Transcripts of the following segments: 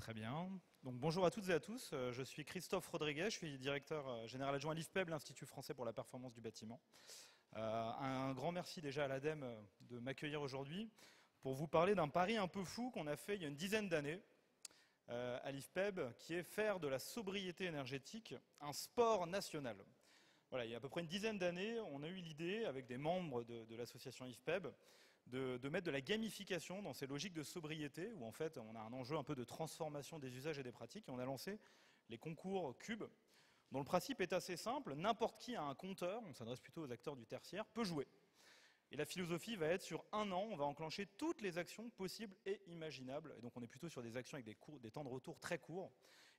Très bien. Donc, bonjour à toutes et à tous. Je suis Christophe Rodriguez, je suis directeur général adjoint à l'IFPEB, l'Institut français pour la performance du bâtiment. Un grand merci déjà à l'ADEME de m'accueillir aujourd'hui pour vous parler d'un pari un peu fou qu'on a fait il y a une dizaine d'années à l'IFPEB, qui est faire de la sobriété énergétique un sport national. Voilà, il y a à peu près une dizaine d'années, on a eu l'idée, avec des membres de l'association IFPEB, de mettre de la gamification dans ces logiques de sobriété, où en fait on a un enjeu un peu de transformation des usages et des pratiques, et on a lancé les concours Cube, dont le principe est assez simple, n'importe qui a un compteur, on s'adresse plutôt aux acteurs du tertiaire, peut jouer. Et la philosophie va être sur un an, on va enclencher toutes les actions possibles et imaginables, et donc on est plutôt sur des actions avec des temps de retour très courts,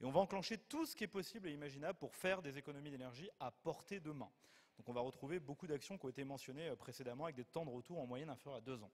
et on va enclencher tout ce qui est possible et imaginable pour faire des économies d'énergie à portée de main. Donc on va retrouver beaucoup d'actions qui ont été mentionnées précédemment avec des temps de retour en moyenne inférieurs à 2 ans.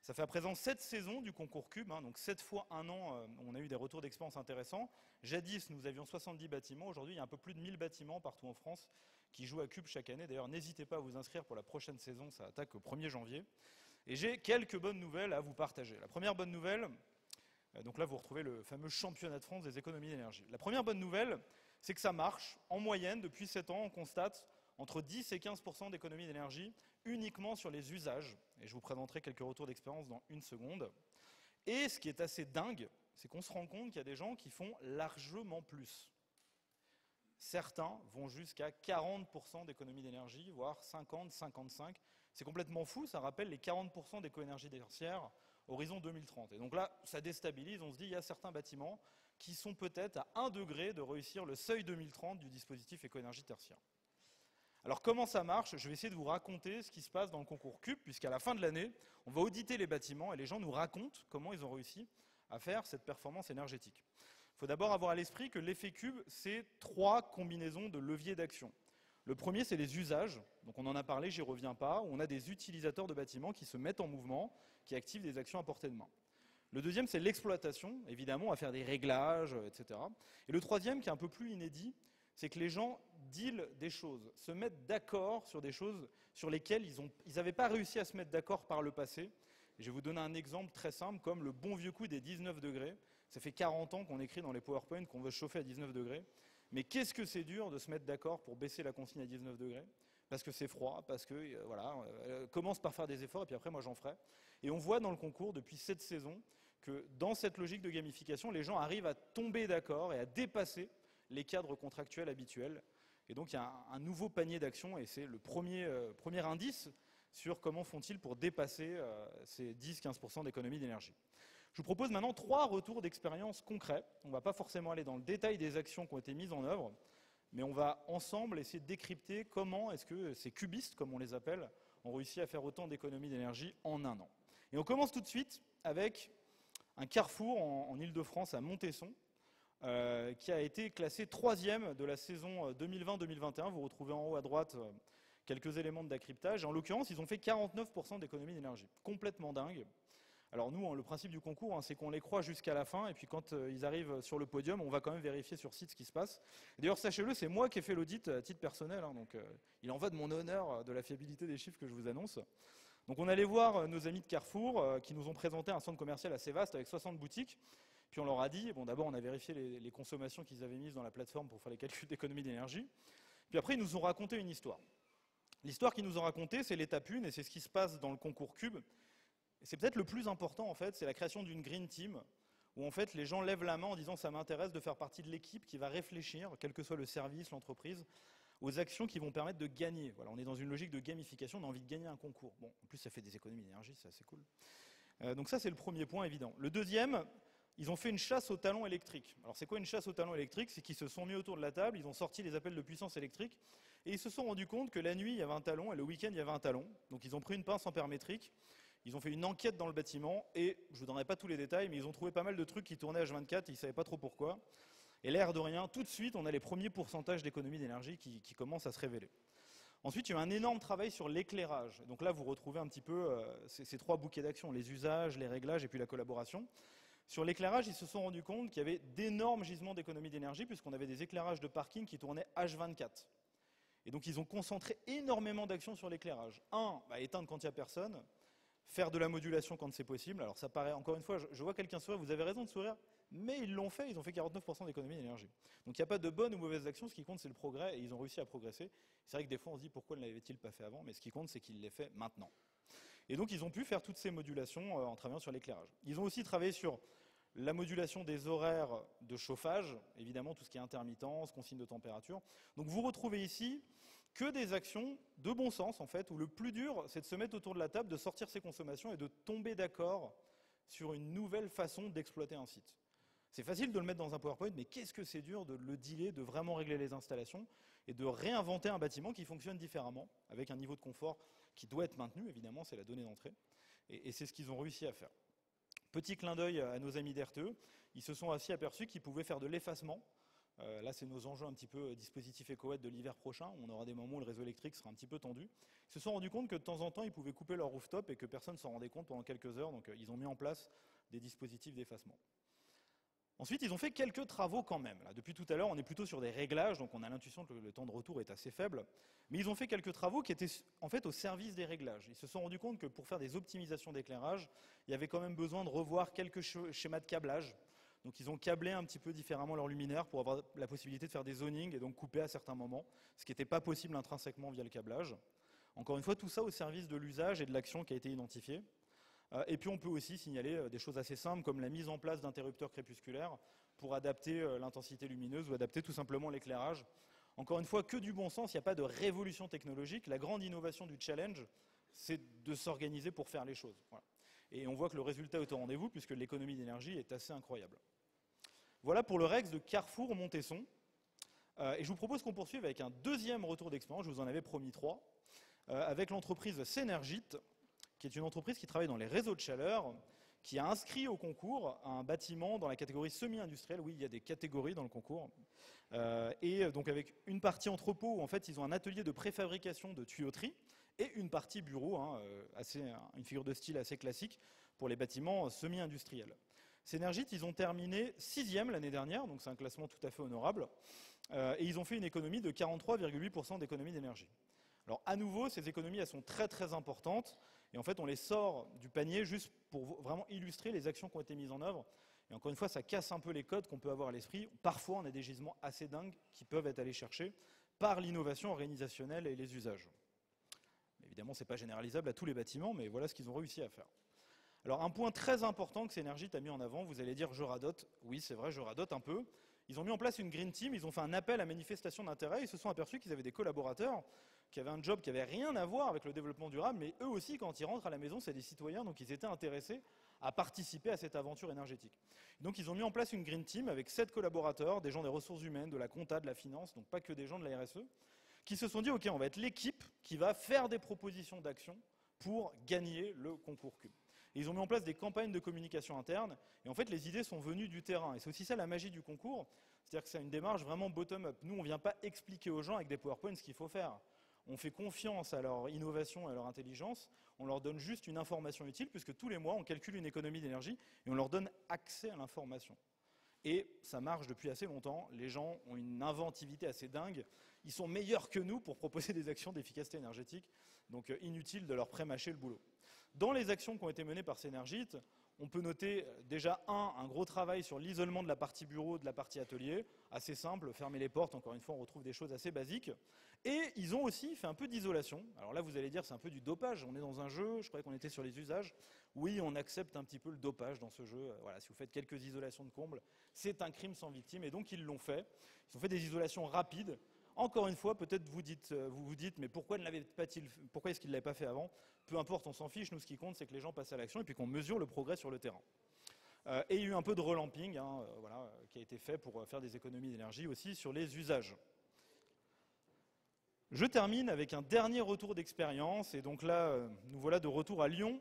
Ça fait à présent 7 saisons du concours Cube, donc 7 fois un an, on a eu des retours d'expérience intéressants. Jadis, nous avions 70 bâtiments, aujourd'hui il y a un peu plus de 1000 bâtiments partout en France qui jouent à Cube chaque année. D'ailleurs, n'hésitez pas à vous inscrire pour la prochaine saison, ça attaque au 1er janvier. Et j'ai quelques bonnes nouvelles à vous partager. La première bonne nouvelle, donc là vous retrouvez le fameux championnat de France des économies d'énergie. La première bonne nouvelle, c'est que ça marche. En moyenne, depuis 7 ans, on constate entre 10 et 15% d'économie d'énergie uniquement sur les usages. Et je vous présenterai quelques retours d'expérience dans une seconde. Et ce qui est assez dingue, c'est qu'on se rend compte qu'il y a des gens qui font largement plus. Certains vont jusqu'à 40% d'économie d'énergie, voire 50, 55. C'est complètement fou, ça rappelle les 40% d'éco-énergie tertiaire horizon 2030. Et donc là, ça déstabilise, on se dit il y a certains bâtiments qui sont peut-être à 1 degré de réussir le seuil 2030 du dispositif éco-énergie tertiaire. Alors comment ça marche? Je vais essayer de vous raconter ce qui se passe dans le concours Cube, puisqu'à la fin de l'année, on va auditer les bâtiments et les gens nous racontent comment ils ont réussi à faire cette performance énergétique. Il faut d'abord avoir à l'esprit que l'effet Cube, c'est 3 combinaisons de leviers d'action. Le premier, c'est les usages. Donc on en a parlé, j'y reviens pas, où on a des utilisateurs de bâtiments qui se mettent en mouvement, qui activent des actions à portée de main. Le deuxième, c'est l'exploitation, évidemment, à faire des réglages, etc. Et le troisième, qui est un peu plus inédit, c'est que les gens dealent des choses, se mettent d'accord sur des choses sur lesquelles ils n'avaient pas réussi à se mettre d'accord par le passé. Et je vais vous donner un exemple très simple, comme le bon vieux coup des 19 degrés. Ça fait 40 ans qu'on écrit dans les PowerPoint qu'on veut chauffer à 19 degrés. Mais qu'est-ce que c'est dur de se mettre d'accord pour baisser la consigne à 19 degrés? Parce que c'est froid, parce que, commence par faire des efforts, et puis après, moi, j'en ferai. Et on voit dans le concours, depuis 7 saisons, que dans cette logique de gamification, les gens arrivent à tomber d'accord et à dépasser les cadres contractuels habituels. Et donc, il y a un nouveau panier d'actions, et c'est le premier indice sur comment font-ils pour dépasser ces 10-15% d'économie d'énergie. Je vous propose maintenant 3 retours d'expérience concrets. On ne va pas forcément aller dans le détail des actions qui ont été mises en œuvre, mais on va ensemble essayer de décrypter comment est-ce que ces cubistes, comme on les appelle, ont réussi à faire autant d'économies d'énergie en un an. Et on commence tout de suite avec un carrefour en Île-de-France, à Montesson, qui a été classé 3e de la saison 2020-2021. Vous retrouvez en haut à droite quelques éléments de décryptage. En l'occurrence, ils ont fait 49% d'économie d'énergie. Complètement dingue. Alors nous, le principe du concours, c'est qu'on les croit jusqu'à la fin, et puis quand ils arrivent sur le podium, on va quand même vérifier sur site ce qui se passe. D'ailleurs, sachez-le, c'est moi qui ai fait l'audit à titre personnel, donc il en va de mon honneur, de la fiabilité des chiffres que je vous annonce. Donc on allait voir nos amis de Carrefour, qui nous ont présenté un centre commercial assez vaste, avec 60 boutiques. Puis on leur a dit, bon, d'abord on a vérifié les consommations qu'ils avaient mises dans la plateforme pour faire les calculs d'économie d'énergie. Puis après, ils nous ont raconté une histoire. L'histoire qu'ils nous ont racontée, c'est l'étape 1, et c'est ce qui se passe dans le concours Cube. C'est peut-être le plus important, en fait, c'est la création d'une Green Team, où en fait les gens lèvent la main en disant « ça m'intéresse de faire partie de l'équipe qui va réfléchir, quel que soit le service, l'entreprise, aux actions qui vont permettre de gagner ». Voilà, on est dans une logique de gamification, on a envie de gagner un concours. Bon, en plus ça fait des économies d'énergie, c'est assez cool. Donc ça, c'est le premier point évident. Le deuxième, ils ont fait une chasse au talon électrique. Alors c'est quoi une chasse au talon électrique? C'est qu'ils se sont mis autour de la table, ils ont sorti les appels de puissance électrique, et ils se sont rendus compte que la nuit, il y avait un talon, et le week-end, il y avait un talon. Donc ils ont pris une pince ampère-métrique, ils ont fait une enquête dans le bâtiment, et je ne vous donnerai pas tous les détails, mais ils ont trouvé pas mal de trucs qui tournaient H24, et ils ne savaient pas trop pourquoi. Et l'air de rien, tout de suite, on a les premiers pourcentages d'économie d'énergie qui commencent à se révéler. Ensuite, il y a eu un énorme travail sur l'éclairage. Donc là, vous retrouvez un petit peu ces 3 bouquets d'actions, les usages, les réglages et puis la collaboration. Sur l'éclairage, ils se sont rendus compte qu'il y avait d'énormes gisements d'économie d'énergie, puisqu'on avait des éclairages de parking qui tournaient H24. Et donc, ils ont concentré énormément d'actions sur l'éclairage. Éteindre quand il n'y a personne. faire de la modulation quand c'est possible. Alors ça paraît, encore une fois, je vois quelqu'un sourire, vous avez raison de sourire, mais ils l'ont fait, ils ont fait 49% d'économie d'énergie. Donc il n'y a pas de bonnes ou mauvaises actions, ce qui compte c'est le progrès, et ils ont réussi à progresser. C'est vrai que des fois on se dit pourquoi ne l'avaient-ils pas fait avant, mais ce qui compte c'est qu'ils l'aient fait maintenant. Et donc ils ont pu faire toutes ces modulations en travaillant sur l'éclairage. Ils ont aussi travaillé sur la modulation des horaires de chauffage, évidemment tout ce qui est intermittence, consigne de température. Donc vous retrouvez ici que des actions de bon sens, en fait, où le plus dur, c'est de se mettre autour de la table, de sortir ses consommations et de tomber d'accord sur une nouvelle façon d'exploiter un site. C'est facile de le mettre dans un PowerPoint, mais qu'est-ce que c'est dur de le dealer, de vraiment régler les installations et de réinventer un bâtiment qui fonctionne différemment, avec un niveau de confort qui doit être maintenu, évidemment, c'est la donnée d'entrée. Et c'est ce qu'ils ont réussi à faire. Petit clin d'œil à nos amis d'RTE, ils se sont aussi aperçus qu'ils pouvaient faire de l'effacement. Là, c'est nos enjeux un petit peu dispositifs éco-web de l'hiver prochain. On aura des moments où le réseau électrique sera un petit peu tendu. Ils se sont rendus compte que de temps en temps, ils pouvaient couper leur rooftop et que personne ne s'en rendait compte pendant quelques heures. Donc, ils ont mis en place des dispositifs d'effacement. Ensuite, ils ont fait quelques travaux quand même. Là, depuis tout à l'heure, on est plutôt sur des réglages, donc on a l'intuition que le temps de retour est assez faible. Mais ils ont fait quelques travaux qui étaient en fait au service des réglages. Ils se sont rendus compte que pour faire des optimisations d'éclairage, il y avait quand même besoin de revoir quelques schémas de câblage. Donc ils ont câblé un petit peu différemment leurs luminaires pour avoir la possibilité de faire des zonings et donc couper à certains moments, ce qui n'était pas possible intrinsèquement via le câblage. Encore une fois, tout ça au service de l'usage et de l'action qui a été identifiée. Et puis on peut aussi signaler des choses assez simples comme la mise en place d'interrupteurs crépusculaires pour adapter l'intensité lumineuse ou adapter tout simplement l'éclairage. Encore une fois, que du bon sens, il n'y a pas de révolution technologique. La grande innovation du challenge, c'est de s'organiser pour faire les choses. Voilà. Et on voit que le résultat est au rendez-vous puisque l'économie d'énergie est assez incroyable. Voilà pour le Rex de Carrefour-Montesson. Et je vous propose qu'on poursuive avec un deuxième retour d'expérience, je vous en avais promis 3, avec l'entreprise Senergit, qui est une entreprise qui travaille dans les réseaux de chaleur, qui a inscrit au concours un bâtiment dans la catégorie semi-industrielle. Oui, il y a des catégories dans le concours. Et donc avec une partie entrepôt où en fait ils ont un atelier de préfabrication de tuyauterie et une partie bureau, une figure de style assez classique pour les bâtiments semi-industriels. Senergit, ils ont terminé 6e l'année dernière, donc c'est un classement tout à fait honorable, et ils ont fait une économie de 43,8% d'économie d'énergie. Alors à nouveau, ces économies, elles sont très très importantes, et en fait on les sort du panier juste pour vraiment illustrer les actions qui ont été mises en œuvre. Et encore une fois, ça casse un peu les codes qu'on peut avoir à l'esprit. Parfois, on a des gisements assez dingues qui peuvent être allés chercher par l'innovation organisationnelle et les usages. Évidemment, ce n'est pas généralisable à tous les bâtiments, mais voilà ce qu'ils ont réussi à faire. Alors un point très important que Senergit a mis en avant, vous allez dire je radote, oui c'est vrai, je radote un peu. Ils ont mis en place une Green Team, ils ont fait un appel à manifestation d'intérêt, ils se sont aperçus qu'ils avaient des collaborateurs qui avaient un job qui n'avait rien à voir avec le développement durable, mais eux aussi quand ils rentrent à la maison c'est des citoyens, donc ils étaient intéressés à participer à cette aventure énergétique. Donc ils ont mis en place une Green Team avec 7 collaborateurs, des gens des ressources humaines, de la compta, de la finance, donc pas que des gens de la RSE, qui se sont dit ok on va être l'équipe qui va faire des propositions d'action pour gagner le concours Cube. Et ils ont mis en place des campagnes de communication interne, et en fait les idées sont venues du terrain. Et c'est aussi ça la magie du concours, c'est-à-dire que c'est une démarche vraiment bottom-up. Nous, on ne vient pas expliquer aux gens avec des PowerPoints ce qu'il faut faire. On fait confiance à leur innovation et à leur intelligence, on leur donne juste une information utile, puisque tous les mois, on calcule une économie d'énergie, et on leur donne accès à l'information. Et ça marche depuis assez longtemps, les gens ont une inventivité assez dingue, ils sont meilleurs que nous pour proposer des actions d'efficacité énergétique, donc inutile de leur pré-mâcher le boulot. Dans les actions qui ont été menées par Senergit, on peut noter déjà un gros travail sur l'isolement de la partie bureau, de la partie atelier, assez simple, fermer les portes, encore une fois on retrouve des choses assez basiques. Et ils ont aussi fait un peu d'isolation. Alors là vous allez dire c'est un peu du dopage, on est dans un jeu, je croyais qu'on était sur les usages. Oui, on accepte un petit peu le dopage dans ce jeu. Voilà, si vous faites quelques isolations de combles, c'est un crime sans victime, et donc ils l'ont fait. Ils ont fait des isolations rapides. Encore une fois, peut-être vous vous dites, mais pourquoi est-ce qu'ils ne l'avaient pas fait avant? Peu importe, on s'en fiche. Nous, ce qui compte, c'est que les gens passent à l'action et puis qu'on mesure le progrès sur le terrain. Et il y a eu un peu de relamping qui a été fait pour faire des économies d'énergie aussi sur les usages. Je termine avec un dernier retour d'expérience. Et donc là, nous voilà de retour à Lyon,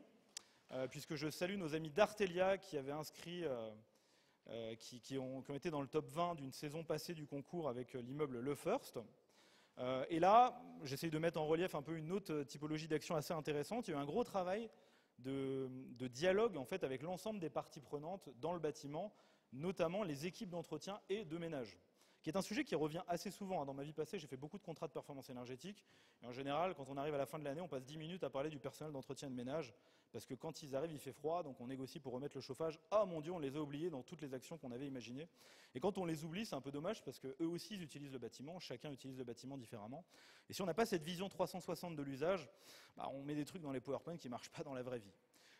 puisque je salue nos amis d'Artelia qui avaient inscrit... qui ont été dans le top 20 d'une saison passée du concours avec l'immeuble Le First. Et là, j'essaye de mettre en relief un peu une autre typologie d'action assez intéressante. Il y a eu un gros travail de dialogue en fait, avec l'ensemble des parties prenantes dans le bâtiment, notamment les équipes d'entretien et de ménage. qui est un sujet qui revient assez souvent. Dans ma vie passée, j'ai fait beaucoup de contrats de performance énergétique. Et en général, quand on arrive à la fin de l'année, on passe 10 minutes à parler du personnel d'entretien et de ménage, parce que quand ils arrivent, il fait froid, donc on négocie pour remettre le chauffage. Ah mon Dieu, on les a oubliés dans toutes les actions qu'on avait imaginées. Et quand on les oublie, c'est un peu dommage, parce qu'eux aussi ils utilisent le bâtiment, chacun utilise le bâtiment différemment. Et si on n'a pas cette vision 360 de l'usage, on met des trucs dans les PowerPoint qui ne marchent pas dans la vraie vie.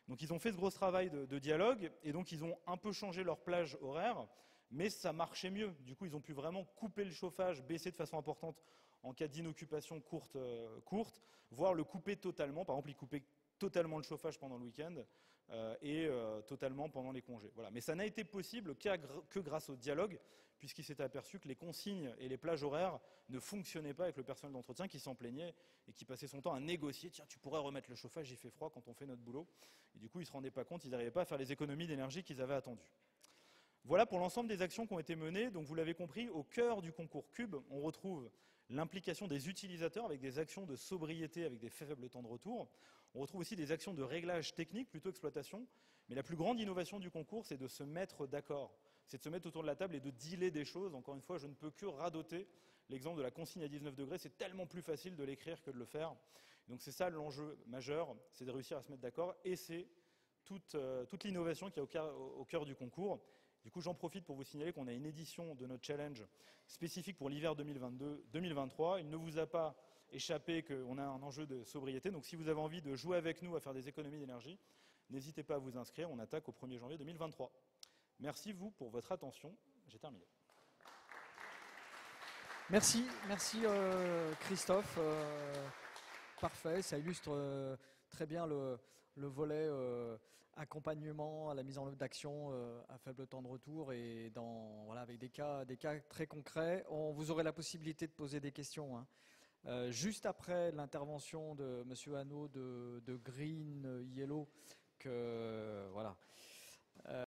Donc ils ont fait ce gros travail de dialogue, et donc ils ont un peu changé leur plage horaire, mais ça marchait mieux. Du coup, ils ont pu vraiment couper le chauffage, baisser de façon importante en cas d'inoccupation courte, voire le couper totalement. Par exemple, ils coupaient totalement le chauffage pendant le week-end et totalement pendant les congés. Voilà. Mais ça n'a été possible que grâce au dialogue, puisqu'il s'est aperçu que les consignes et les plages horaires ne fonctionnaient pas avec le personnel d'entretien qui s'en plaignait et qui passait son temps à négocier. Tiens, tu pourrais remettre le chauffage, il fait froid quand on fait notre boulot. Et du coup, ils ne se rendaient pas compte, ils n'arrivaient pas à faire les économies d'énergie qu'ils avaient attendues. Voilà pour l'ensemble des actions qui ont été menées. Donc vous l'avez compris, au cœur du concours Cube, on retrouve l'implication des utilisateurs avec des actions de sobriété avec des faibles temps de retour. On retrouve aussi des actions de réglage technique, plutôt exploitation. Mais la plus grande innovation du concours, c'est de se mettre d'accord. C'est de se mettre autour de la table et de dealer des choses. Encore une fois, je ne peux que radoter l'exemple de la consigne à 19 degrés. C'est tellement plus facile de l'écrire que de le faire. Donc c'est ça l'enjeu majeur, c'est de réussir à se mettre d'accord. Et c'est toute l'innovation qui est au cœur du concours. Du coup, j'en profite pour vous signaler qu'on a une édition de notre challenge spécifique pour l'hiver 2022-2023. Il ne vous a pas échappé qu'on a un enjeu de sobriété. Donc, si vous avez envie de jouer avec nous à faire des économies d'énergie, n'hésitez pas à vous inscrire. On attaque au 1er janvier 2023. Merci, vous, pour votre attention. J'ai terminé. Merci Christophe. Parfait, ça illustre très bien le volet accompagnement à la mise en œuvre d'actions à faible temps de retour et avec des cas très concrets. Vous aurez la possibilité de poser des questions. Juste après l'intervention de M. Hanot de Green Yellow,